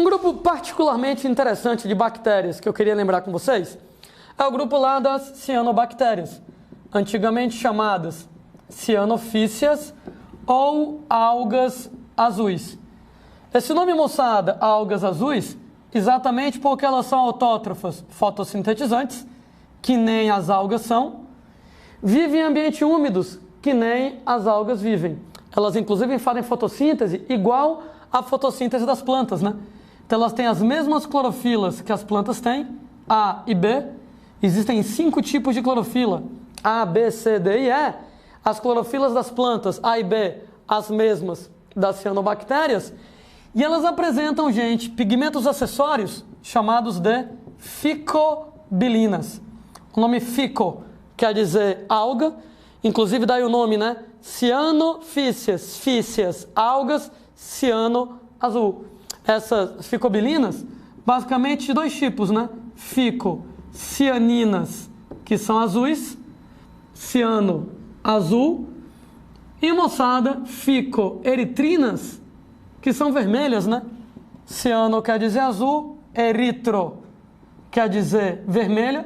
grupo particularmente interessante de bactérias que eu queria lembrar com vocês é o grupo lá das cianobactérias, antigamente chamadas cianofícias ou algas azuis. Esse nome, moçada, algas azuis, exatamente porque elas são autótrofas fotossintetizantes, que nem as algas são, vivem em ambientes úmidos, que nem as algas vivem. Elas, inclusive, fazem fotossíntese igual à fotossíntese das plantas, né? Então, elas têm as mesmas clorofilas que as plantas têm, A e B. Existem 5 tipos de clorofila, A, B, C, D e E. As clorofilas das plantas, A e B, as mesmas das cianobactérias. E elas apresentam, gente, pigmentos acessórios chamados de ficobilinas. O nome fico quer dizer alga, inclusive daí o nome, né? Cianofícias, fícias, algas, ciano, azul. Essas ficobilinas, basicamente de 2 tipos, né? Fico, cianinas, que são azuis, ciano, azul, e moçada, ficoeritrinas, que são vermelhas, né? Ciano quer dizer azul, eritro quer dizer vermelha.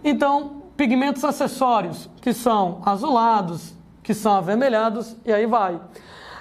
Então, pigmentos acessórios, que são azulados, que são avermelhados, e aí vai.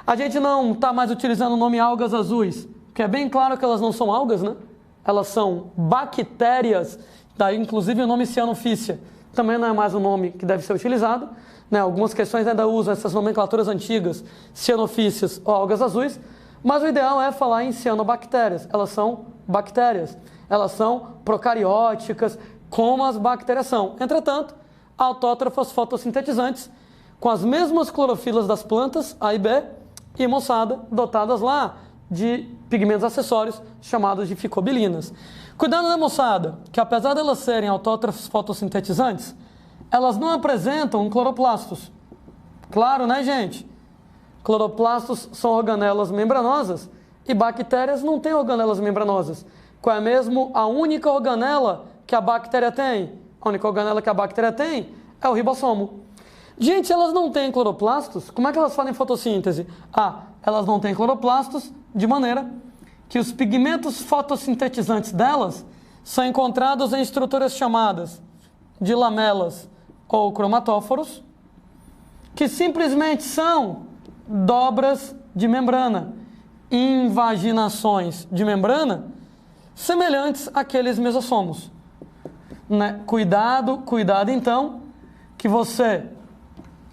A gente não está mais utilizando o nome algas azuis, que é bem claro que elas não são algas, né? Elas são bactérias, daí inclusive o nome cianofícia também não é mais o nome que deve ser utilizado, né? Algumas questões ainda usam essas nomenclaturas antigas, cianofícias ou algas azuis, mas o ideal é falar em cianobactérias. Elas são bactérias, elas são procarióticas, como as bactérias são. Entretanto, autótrofas fotossintetizantes, com as mesmas clorofilas das plantas, A e B, e moçada, dotadas lá de pigmentos acessórios chamados de ficobilinas. Cuidado, né, moçada, que apesar de elas serem autótrofos fotossintetizantes, elas não apresentam cloroplastos. Claro, né, gente? Cloroplastos são organelas membranosas e bactérias não têm organelas membranosas. Qual é mesmo a única organela que a bactéria tem? A única organela que a bactéria tem é o ribossomo. Gente, elas não têm cloroplastos, como é que elas fazem fotossíntese? Elas não têm cloroplastos de maneira que os pigmentos fotossintetizantes delas são encontrados em estruturas chamadas de lamelas ou cromatóforos, que simplesmente são dobras de membrana, invaginações de membrana, semelhantes àqueles mesossomos. Né? Cuidado então, que você,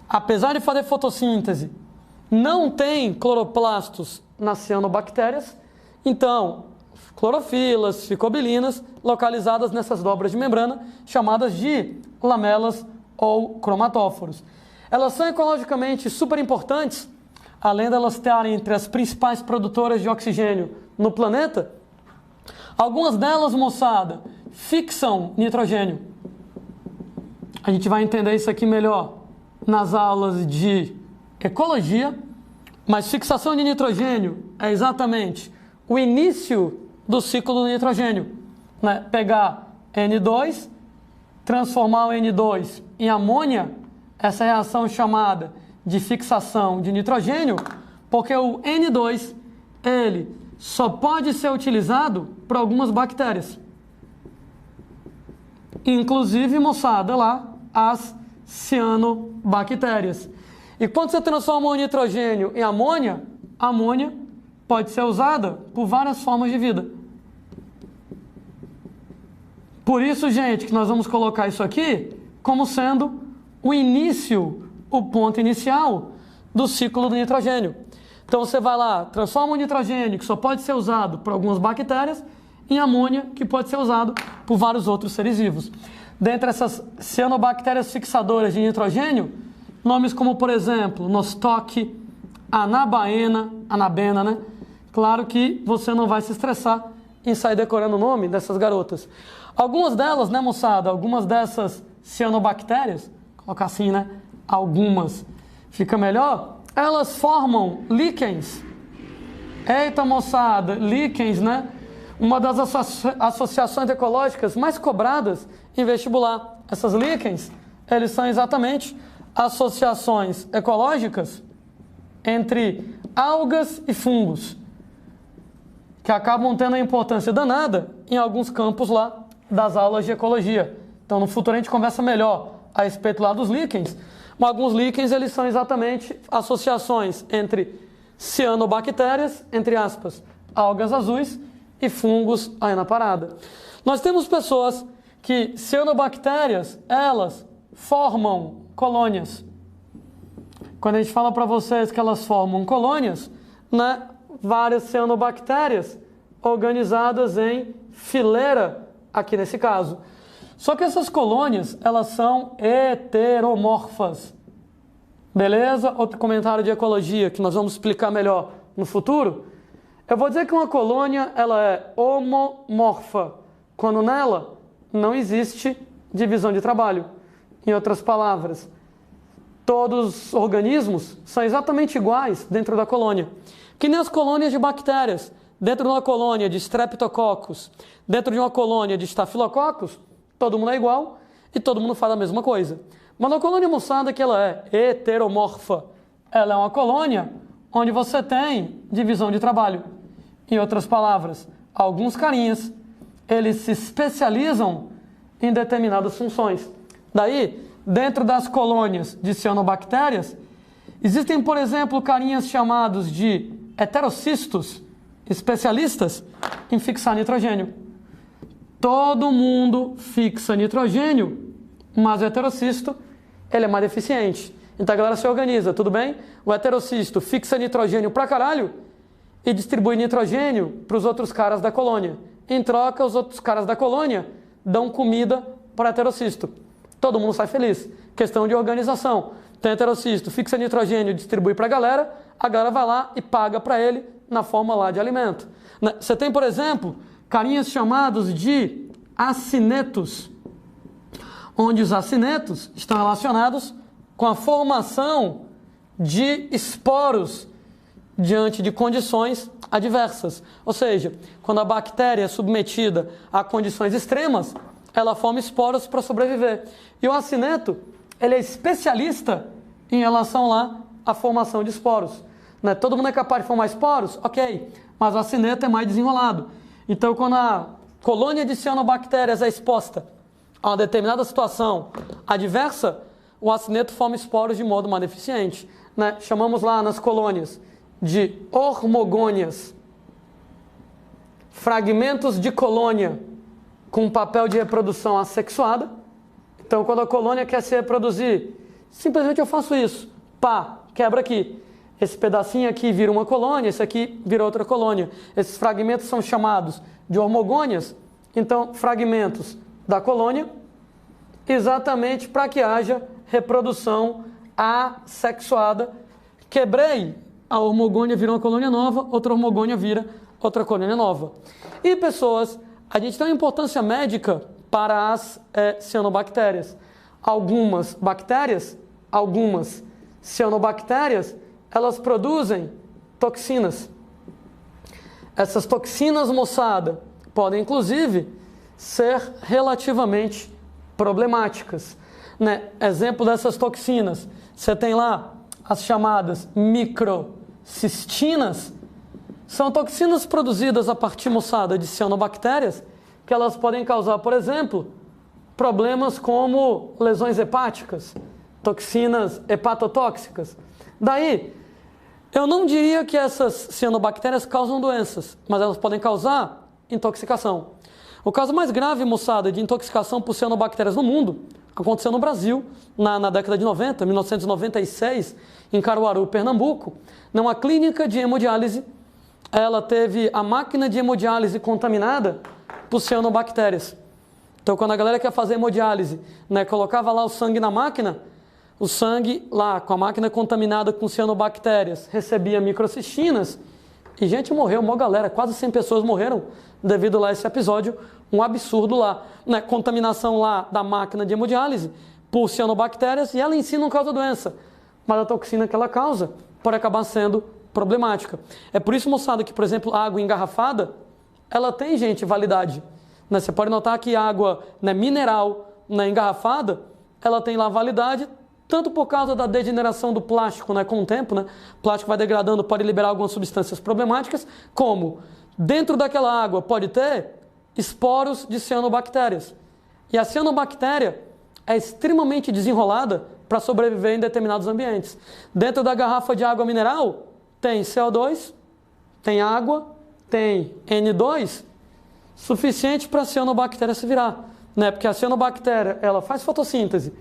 apesar de fazer fotossíntese, não tem cloroplastos nas cianobactérias, então, clorofilas, ficobilinas, localizadas nessas dobras de membrana, chamadas de lamelas ou cromatóforos. Elas são ecologicamente super importantes, além de elas estarem entre as principais produtoras de oxigênio no planeta. Algumas delas, moçada, fixam nitrogênio. A gente vai entender isso aqui melhor nas aulas de ecologia, mas fixação de nitrogênio é exatamente o início do ciclo do nitrogênio, né? Pegar N2, transformar o N2 em amônia, essa reação chamada de fixação de nitrogênio, porque o N2 ele só pode ser utilizado por algumas bactérias. Inclusive, moçada, lá, as cianobactérias. E quando você transforma o nitrogênio em amônia, a amônia pode ser usada por várias formas de vida. Por isso, gente, que nós vamos colocar isso aqui como sendo o início, o ponto inicial do ciclo do nitrogênio. Então você vai lá, transforma o nitrogênio, que só pode ser usado por algumas bactérias, em amônia, que pode ser usado por vários outros seres vivos. Dentre essas cianobactérias fixadoras de nitrogênio, nomes como, por exemplo, Nostoc, Anabena, né? Claro que você não vai se estressar em sair decorando o nome dessas garotas. Algumas delas, né, moçada? Algumas dessas cianobactérias, colocar assim, né? Algumas, fica melhor. Elas formam líquens. Eita, moçada, líquens, né? Uma das associações ecológicas mais cobradas em vestibular. Essas líquens, eles são exatamente associações ecológicas entre algas e fungos. que acabam tendo uma importância danada em alguns campos lá das aulas de ecologia. Então, no futuro a gente conversa melhor a respeito lá dos líquens, mas alguns líquens eles são exatamente associações entre cianobactérias, entre aspas, algas azuis e fungos aí na parada. Nós temos pessoas que cianobactérias, elas formam colônias. Quando a gente fala para vocês que elas formam colônias, né, várias cianobactérias organizadas em fileira, aqui nesse caso. Só que essas colônias, elas são heteromorfas. Beleza? Outro comentário de ecologia que nós vamos explicar melhor no futuro. Eu vou dizer que uma colônia, ela é homomorfa, quando nela não existe divisão de trabalho. Em outras palavras, todos os organismos são exatamente iguais dentro da colônia. Que nem as colônias de bactérias. Dentro de uma colônia de streptococcus, dentro de uma colônia de estafilococcus, todo mundo é igual e todo mundo faz a mesma coisa. Mas na colônia moçada que ela é heteromorfa, ela é uma colônia onde você tem divisão de trabalho. Em outras palavras, alguns carinhas, eles se especializam em determinadas funções. Daí, dentro das colônias de cianobactérias, existem, por exemplo, carinhas chamados de heterocistos, especialistas em fixar nitrogênio. Todo mundo fixa nitrogênio, mas o heterocisto, ele é mais deficiente. Então a galera se organiza, tudo bem? O heterocisto fixa nitrogênio pra caralho e distribui nitrogênio para os outros caras da colônia. Em troca, os outros caras da colônia dão comida para o heterocisto. Todo mundo sai feliz. Questão de organização. Tem heterocisto, fixa nitrogênio, distribui para a galera vai lá e paga para ele na forma lá de alimento. Você tem, por exemplo, carinhas chamados de acinetos, onde os acinetos estão relacionados com a formação de esporos diante de condições adversas. Ou seja, quando a bactéria é submetida a condições extremas, ela forma esporos para sobreviver. E o acineto, ele é especialista em relação lá à formação de esporos. Né? Todo mundo é capaz de formar esporos? Ok, mas o acineto é mais desenrolado. Então, quando a colônia de cianobactérias é exposta a uma determinada situação adversa, o acineto forma esporos de modo mais deficiente. Né? Chamamos lá nas colônias de hormogônias, fragmentos de colônia com papel de reprodução assexuada. Então, quando a colônia quer se reproduzir, simplesmente eu faço isso. Pá, quebra aqui. Esse pedacinho aqui vira uma colônia, esse aqui vira outra colônia. Esses fragmentos são chamados de hormogônias. Então, fragmentos da colônia, exatamente para que haja reprodução assexuada. Quebrei, a hormogônia vira uma colônia nova, outra hormogônia vira outra colônia nova. E pessoas, a gente tem uma importância médica para as cianobactérias. Algumas bactérias, algumas cianobactérias, elas produzem toxinas. Essas toxinas, moçada, podem inclusive ser relativamente problemáticas. Né? Exemplo dessas toxinas, você tem lá as chamadas microcistinas, são toxinas produzidas a partir, moçada, de cianobactérias, que elas podem causar, por exemplo, problemas como lesões hepáticas, toxinas hepatotóxicas. Daí, eu não diria que essas cianobactérias causam doenças, mas elas podem causar intoxicação. O caso mais grave, moçada, de intoxicação por cianobactérias no mundo aconteceu no Brasil, na década de 90, 1996, em Caruaru, Pernambuco, numa clínica de hemodiálise. Ela teve a máquina de hemodiálise contaminada por cianobactérias. Então, quando a galera quer fazer hemodiálise, né, colocava lá o sangue na máquina, o sangue lá com a máquina contaminada com cianobactérias recebia microcistinas e gente morreu, uma galera, quase 100 pessoas morreram devido lá a esse episódio, um absurdo lá, né, contaminação lá da máquina de hemodiálise por cianobactérias e ela em si não causa doença, mas a toxina que ela causa pode acabar sendo problemática. É por isso, moçada, que, por exemplo, a água engarrafada, ela tem, gente, validade. Né? Você pode notar que a água, né, mineral, né, engarrafada, ela tem lá validade, tanto por causa da degeneração do plástico, né, com o tempo, né? O plástico vai degradando, pode liberar algumas substâncias problemáticas, como Dentro daquela água pode ter esporos de cianobactérias. E a cianobactéria é extremamente desenrolada para sobreviver em determinados ambientes. Dentro da garrafa de água mineral tem CO2, tem água, tem N2, suficiente para a cianobactéria se virar, né? Porque a cianobactéria, ela faz fotossíntese,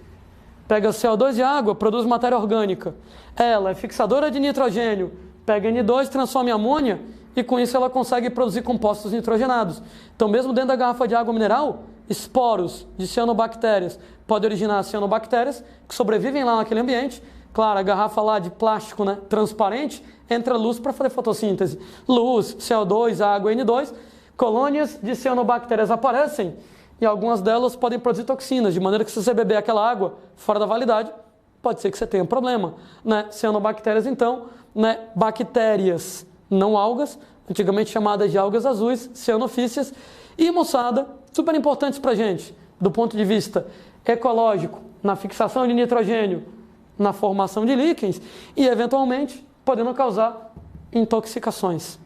pega CO2 e água, produz matéria orgânica. Ela é fixadora de nitrogênio, pega N2, transforma em amônia e com isso ela consegue produzir compostos nitrogenados. Então, mesmo dentro da garrafa de água mineral, esporos de cianobactérias podem originar cianobactérias que sobrevivem lá naquele ambiente. Claro, a garrafa lá de plástico, né, transparente, entra luz para fazer fotossíntese. Luz, CO2, água, N2, colônias de cianobactérias aparecem e algumas delas podem produzir toxinas, de maneira que se você beber aquela água fora da validade, pode ser que você tenha um problema, né? Cianobactérias, então, né, bactérias, não algas, antigamente chamadas de algas azuis, cianofícias, e moçada, super importantes para a gente, do ponto de vista ecológico, na fixação de nitrogênio, na formação de líquens e, eventualmente, podendo causar intoxicações.